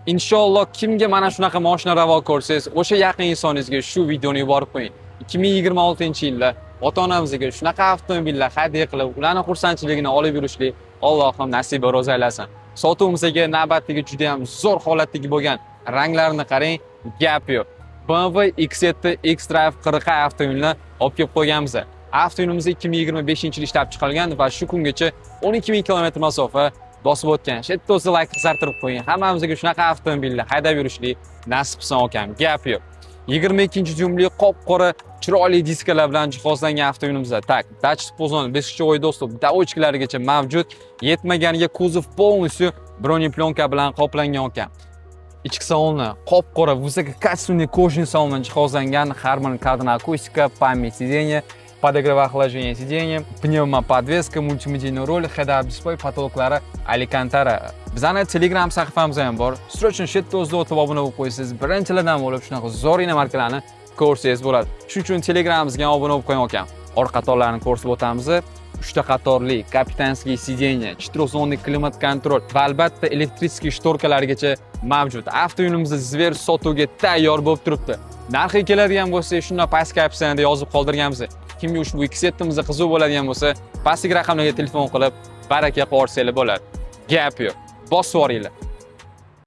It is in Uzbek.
Inshaalloh kimga mana shunaqa mashina ravo ko'rsangiz, o'sha yaqin insoningizga shu videoni yuborib qo'ying. 2026-yilda ota-onamizga shunaqa avtomobillar hadya qilib, ularning xursandchiligini olib yurishlik Allohim nasib va rozi aylasin. Sotuvimizga navbatdagi juda ham zo'r holatdagi bo'lgan ranglarini qarang, gap yo'q. BMW X7 X-Drive 40 avtomobilni olib kelib qo'yganmiz. Avtomobilimiz 2025-yilda ishlab chiqarilgan va shu kungacha 12000 km masofa bosib o'tgan. Shetda o'zi like qizartirib qo'ying. Hammamizga shunaqa avtomobilni haydab yurishlik nasib qilsin akam. Gap yo'q. 22-dyumli qop-qora chiroyli diskalar bilan jihozlangan avtomobilimizda tak, Dutch Pozon 5-cho'y dostуп, davochkalarigacha mavjud. Yetmaganiga kuzov полностью broneplyonka bilan qoplangan ekan. Ichki salonni qop-qora высококачественный кожаный salon bilan jihozlangan Harman Kardon akustika, память сиденья, подогрев охлаждения сиденья, pnevmopodveska, multimedial rol, head-up display, patologlari Alcantara. Bizning Telegram sahifamiz ham bor. Shuning uchun chetda o'zida o'tib obuna bo'lib qo'ysangiz, birinchilardan bo'lib shunaqa zo'rina markalarni ko'rsangiz bo'ladi. Shuning uchun Telegramimizga obuna bo'lib qo'ying ekan. Orqa qatorlarni ko'rsatib o'tamiz. 3 ta qatorli kapitanskiy сиденья, 4-zonli klimat kontrol va albatta elektrический shtorkalargacha mavjud. Avtomobilimizni zver sotuvga tayyor bo'lib turibdi. Narxi keladigan bo'lsa, shunday pastga opsiyada yozib qoldirganmiz. Kimga ushbu X7'imizda qiziq bo'ladigan bo'lsa, pastki raqamlarga telefon qilib, baraka qo'rsanglar bo'ladi. Gap yo'q. Bosib yuboringlar.